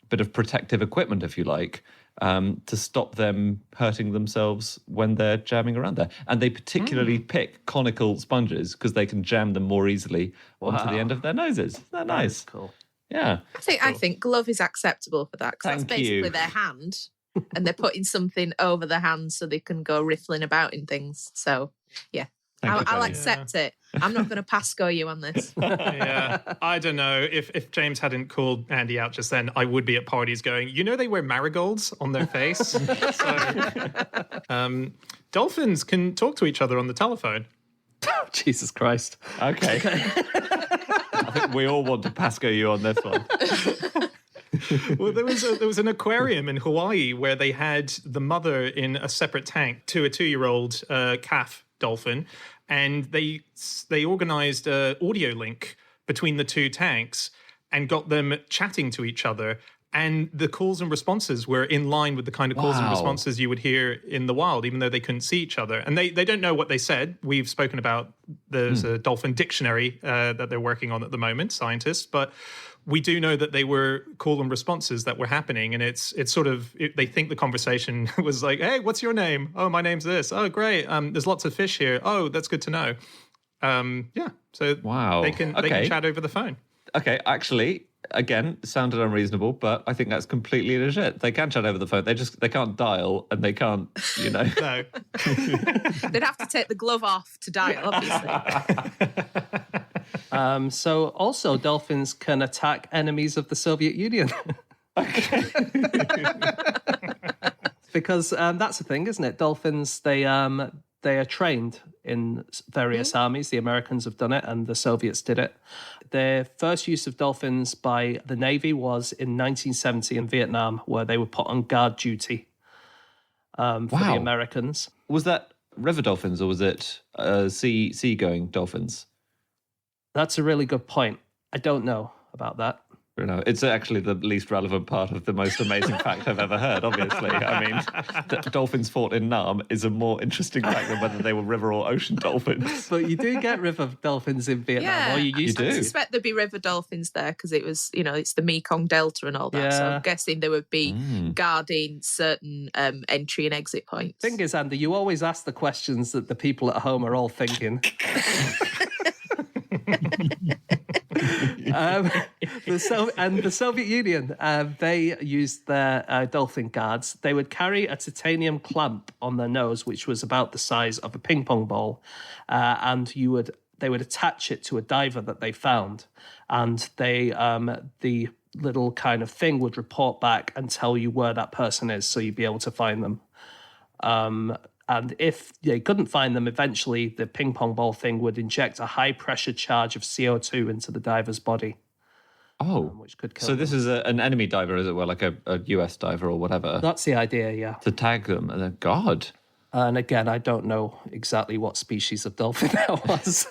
bit of protective equipment, if you like, to stop them hurting themselves when they're jamming around there. And they particularly pick conical sponges because they can jam them more easily onto the end of their noses. Isn't that nice? Cool. Yeah. I think glove is acceptable for that because that's basically their hand, and they're putting something over the hand so they can go riffling about in things. So, yeah. I'll accept it. I'm not going to Pasco you on this. Yeah, I don't know. If James hadn't called Andy out just then, I would be at parties going, they wear marigolds on their face. So, dolphins can talk to each other on the telephone. Jesus Christ. Okay. I think we all want to Pasco you on this one. Well, there was an aquarium in Hawaii where they had the mother in a separate tank to a 2-year-old calf dolphin, and they organized an audio link between the two tanks and got them chatting to each other, and the calls and responses were in line with the kind of calls and responses you would hear in the wild, even though they couldn't see each other. And they don't know what they said. We've spoken about there's a dolphin dictionary that they're working on at the moment, scientists, but we do know that they were call and responses that were happening, and it's sort of they think the conversation was like, "Hey, what's your name? Oh, my name's this. Oh, great. There's lots of fish here. Oh, that's good to know." So they can chat over the phone. Okay, actually, again, sounded unreasonable, but I think that's completely legit. They can chat over the phone. They can't dial, and they can't, No. They'd have to take the glove off to dial, obviously. So also dolphins can attack enemies of the Soviet Union. Okay. Because that's the thing, isn't it? Dolphins, they are trained in various armies. The Americans have done it and the Soviets did it. Their first use of dolphins by the Navy was in 1970 in Vietnam, where they were put on guard duty for the Americans. Was that river dolphins or was it sea-going dolphins? That's a really good point. I don't know about that. No, it's actually the least relevant part of the most amazing fact I've ever heard, obviously. I mean, dolphins fought in Nam is a more interesting fact than whether they were river or ocean dolphins. But you do get river dolphins in Vietnam. Yeah, or you used to. I suspect there'd be river dolphins there because it was, it's the Mekong Delta and all that. So I'm guessing they would be guarding certain entry and exit points. Thing is, Andy, you always ask the questions that the people at home are all thinking. The Soviet Union, they used their dolphin guards. They would carry a titanium clamp on their nose, which was about the size of a ping pong ball, and they would attach it to a diver that they found, and the little kind of thing would report back and tell you where that person is, so you'd be able to find them. And if they couldn't find them, eventually the ping pong ball thing would inject a high-pressure charge of CO2 into the diver's body. Which could kill them. This is an enemy diver, as it were, like a US diver or whatever. That's the idea, yeah. To tag them, and then, God. And again, I don't know exactly what species of dolphin that was.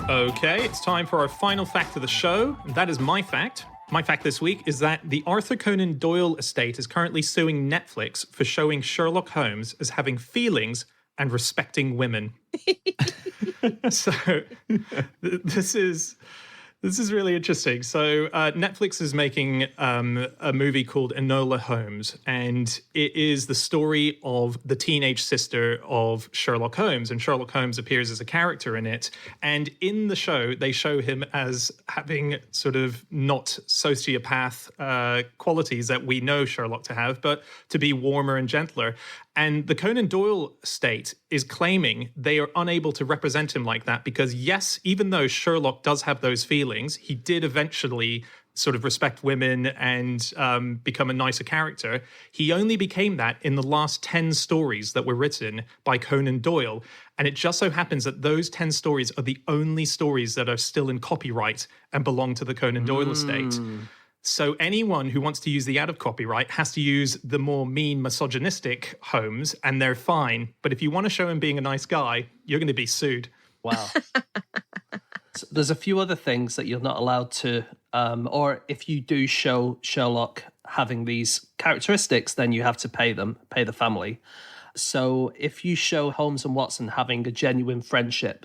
Okay, it's time for our final fact of the show. That is my fact. My fact this week is that the Arthur Conan Doyle estate is currently suing Netflix for showing Sherlock Holmes as having feelings and respecting women. So this is really interesting. So Netflix is making a movie called Enola Holmes, and it is the story of the teenage sister of Sherlock Holmes, and Sherlock Holmes appears as a character in it. And in the show, they show him as having sort of not sociopath qualities that we know Sherlock to have, but to be warmer and gentler. And the Conan Doyle estate is claiming they are unable to represent him like that because, yes, even though Sherlock does have those feelings, he did eventually sort of respect women and become a nicer character. He only became that in the last 10 stories that were written by Conan Doyle. And it just so happens that those 10 stories are the only stories that are still in copyright and belong to the Conan Doyle estate. So anyone who wants to use the out of copyright has to use the more mean, misogynistic Holmes, and they're fine. But if you want to show him being a nice guy, you're going to be sued. Wow. So there's a few other things that you're not allowed to, or if you do show Sherlock having these characteristics, then you have to pay the family. So if you show Holmes and Watson having a genuine friendship,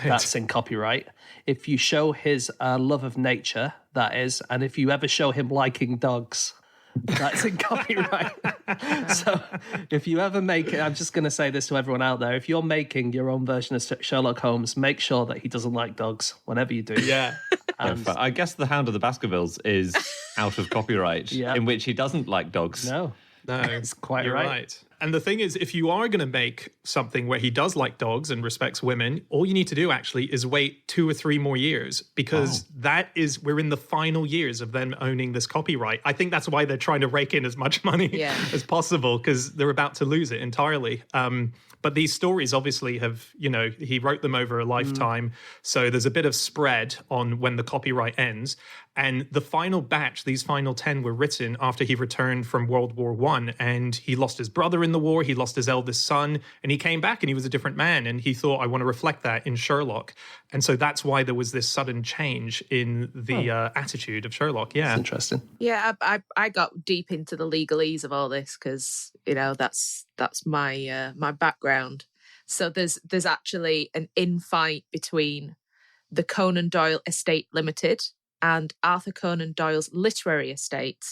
that's in copyright. If you show his love of nature, that is, and if you ever show him liking dogs, that's in copyright. So if you ever make it, I'm just going to say this to everyone out there, if you're making your own version of Sherlock Holmes, make sure that he doesn't like dogs whenever you do. Yeah. I guess The Hound of the Baskervilles is out of copyright, in which he doesn't like dogs. No, it's quite you're right. And the thing is, if you are going to make something where he does like dogs and respects women, all you need to do actually is wait 2 or 3 more years, because we're in the final years of them owning this copyright. I think that's why they're trying to rake in as much money as possible, because they're about to lose it entirely. But these stories obviously have, he wrote them over a lifetime. So there's a bit of spread on when the copyright ends. And the final batch, these final 10 were written after he returned from World War I, and he lost his brother in the war, he lost his eldest son, and he came back and he was a different man. And he thought, I want to reflect that in Sherlock. And so that's why there was this sudden change in the attitude of Sherlock. Yeah. That's interesting. Yeah, I got deep into the legalese of all this because, that's my my background. So there's actually an infight between the Conan Doyle Estate Limited and Arthur Conan Doyle's literary estate,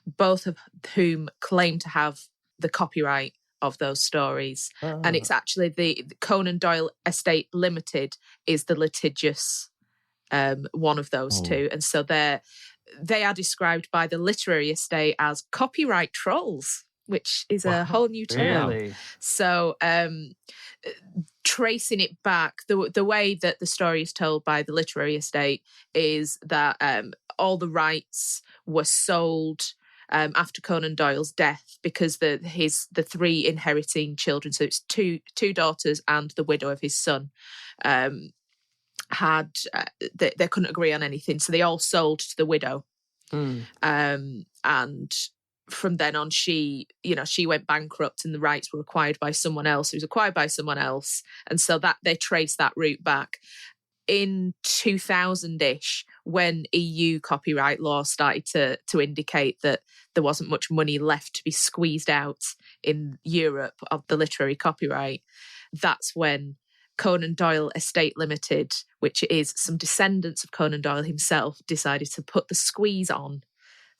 both of whom claim to have the copyright of those stories. And it's actually the Conan Doyle Estate Limited is the litigious one of those two. And so they are described by the literary estate as copyright trolls, which is a whole new term. Really? So tracing it back, the way that the story is told by the literary estate is that all the rights were sold after Conan Doyle's death, because the 3 inheriting children, so it's two daughters and the widow of his son, had they couldn't agree on anything, so they all sold to the widow. And from then on, she went bankrupt, and the rights were acquired by someone else. It was acquired by someone else, and so that they traced that route back. In 2000-ish, when EU copyright law started to indicate that there wasn't much money left to be squeezed out in Europe of the literary copyright, that's when Conan Doyle Estate Limited, which is some descendants of Conan Doyle himself, decided to put the squeeze on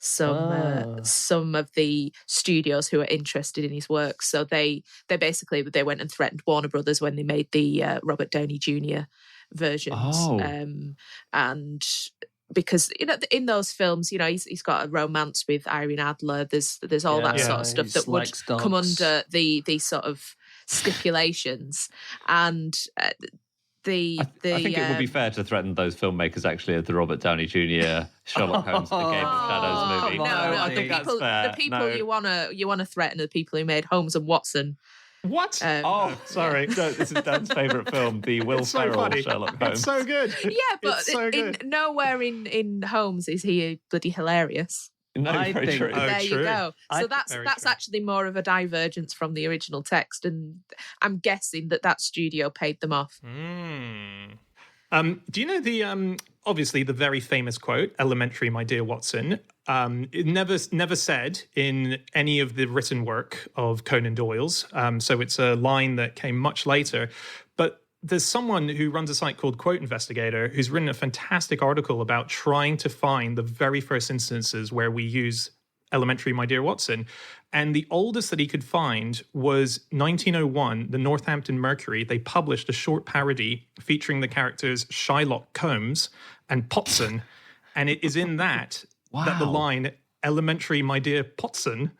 some of the studios who are interested in his work. So they went and threatened Warner Brothers when they made the Robert Downey Jr. versions. And because in those films, he's got a romance with Irene Adler. There's all that sort of stuff that would come under the sort of stipulations. And I think it would be fair to threaten those filmmakers actually of the Robert Downey Jr. Sherlock Holmes: The Game of Shadows movie. No, I think that's fair. The people you wanna threaten are the people who made Holmes and Watson. What? Sorry. No, this is Dan's favourite film, the Will Ferrell Sherlock Holmes. It's so good. Yeah, but nowhere in Holmes is he bloody hilarious. No, very true. There you go. So that's true. actually more of a divergence from the original text, and I'm guessing that studio paid them off. Do you know the obviously the very famous quote, "Elementary, my dear Watson"? It never said in any of the written work of Conan Doyle's. So it's a line that came much later, but there's someone who runs a site called Quote Investigator who's written a fantastic article about trying to find the very first instances where we use "Elementary, my dear Watson." And the oldest that he could find was 1901, the Northampton Mercury. They published a short parody featuring the characters Shylock Holmes and Potson. And it is in that that the line, "Elementary, my dear Potson,"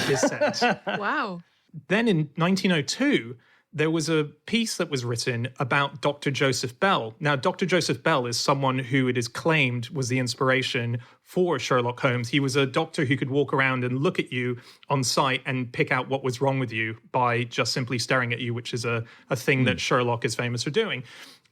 is said. Wow. Then in 1902, there was a piece that was written about Dr. Joseph Bell. Now, Dr. Joseph Bell is someone who it is claimed was the inspiration for Sherlock Holmes. He was a doctor who could walk around and look at you on sight and pick out what was wrong with you by just simply staring at you, which is a thing that Sherlock is famous for doing.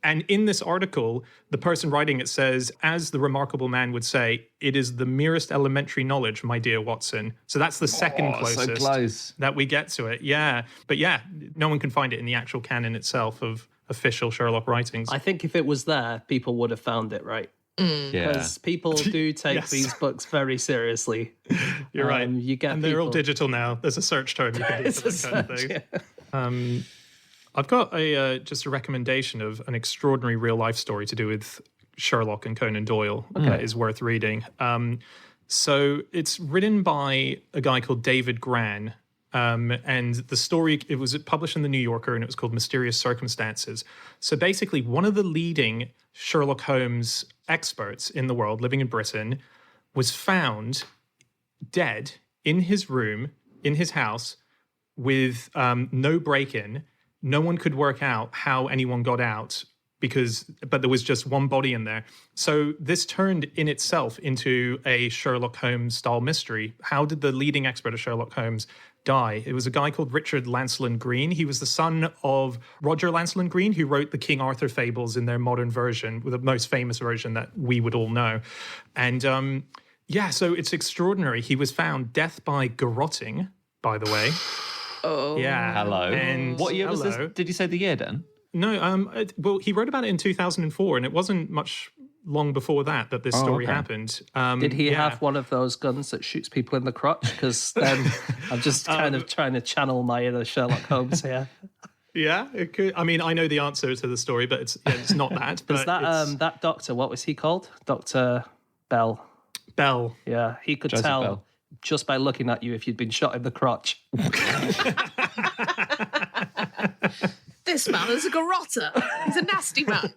And in this article, the person writing it says, as the remarkable man would say, it is the merest elementary knowledge, my dear Watson. So that's the second so close that we get to it. Yeah. But yeah, no one can find it in the actual canon itself of official Sherlock writings. I think if it was there, people would have found it, right? Yeah. Because people do take Yes. these books very seriously. You're right. You get And they're all people- digital now. There's a search term you can do for It's that a kind of search, thing. I've got just a recommendation of an extraordinary real life story to do with Sherlock and Conan Doyle that is worth reading. So it's written by a guy called David Gran. And the story, it was published in the New Yorker and it was called Mysterious Circumstances. So basically, one of the leading Sherlock Holmes experts in the world living in Britain was found dead in his room, in his house, with no break-in. No one could work out how anyone got out but there was just one body in there. So this turned in itself into a Sherlock Holmes style mystery. How did the leading expert of Sherlock Holmes die? It was a guy called Richard Lancelin Green. He was the son of Roger Lancelin Green, who wrote the King Arthur fables in their modern version, the most famous version that we would all know. And so it's extraordinary. He was found death by garrotting, by the way. Oh. Yeah. Hello. And What year was this? hello. Did you say the year, Dan? No, well, he wrote about it in 2004, and it wasn't much long before that this story okay. happened. Did he yeah. have one of those guns that shoots people in the crotch? Because then I'm just kind of trying to channel my inner Sherlock Holmes here. Yeah, it could. I mean, I know the answer to the story, but it's not that. Because But it's that doctor, what was he called? Dr. Bell. Bell. Yeah, he could Joseph tell Bell. just by looking at you if you'd been shot in the crotch. This man is a garrotter. He's a nasty man.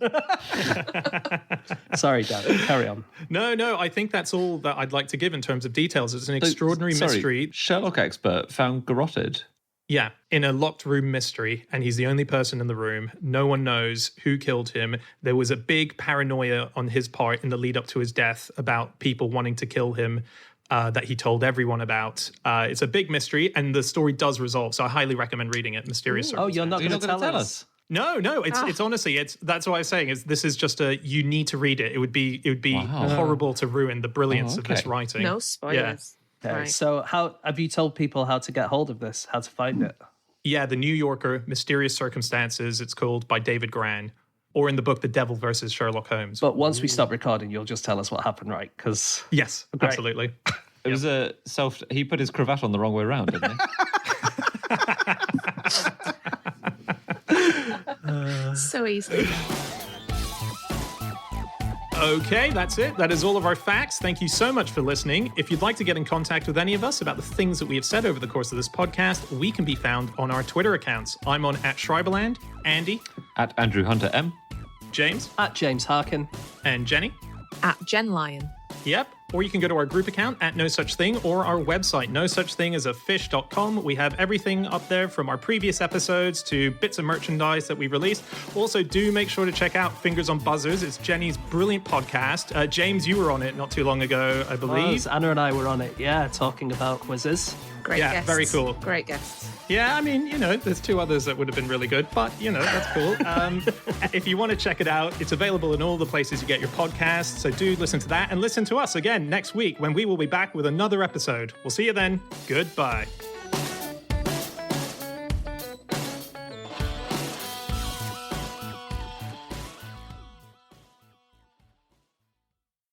Sorry, Dan, carry on. No, I think that's all that I'd like to give in terms of details. It's an extraordinary Sorry, mystery. Sherlock expert found garroted. Yeah, in a locked room mystery, and he's the only person in the room. No one knows who killed him. There was a big paranoia on his part in the lead up to his death about people wanting to kill him. That he told everyone about. It's a big mystery, and the story does resolve. So I highly recommend reading it. Mysterious. Oh, you're not You're going not to going to tell us? No. It's honestly, that's what I was saying. This is just you need to read it. It would be horrible to ruin the brilliance of this okay. writing. No spoilers. Okay, Right. so how have you told people how to get hold of this, how to find it? Yeah, the New Yorker, Mysterious Circumstances. It's called by David Gran, or in the book The Devil versus Sherlock Holmes. But once we stop recording, you'll just tell us what happened, right? Because yes, Great. absolutely. It was a he put his cravat on the wrong way around, didn't he? So easy. Okay, that's it. That is all of our facts. Thank you so much for listening. If you'd like to get in contact with any of us about the things that we have said over the course of this podcast, we can be found on our Twitter accounts. I'm on @Schreiberland, Andy, At Andrew Hunter M. James, at James Harkin. and Jenny. At Jen Lyon. Yep. Or you can go to our group account at No Such Thing or our website, nosuchthingasafish.com. We have everything up there from our previous episodes to bits of merchandise that we released. Also, do make sure to check out Fingers on Buzzers. It's Jenny's brilliant podcast. James, you were on it not too long ago, I believe. Anna and I were on it, talking about quizzes. Great Yeah, guests. very cool. Great guests. Yeah, I mean, there's two others that would have been really good, but, that's cool. If you want to check it out, it's available in all the places you get your podcasts, so do listen to that and listen to us again next week when we will be back with another episode. We'll see you then. Goodbye.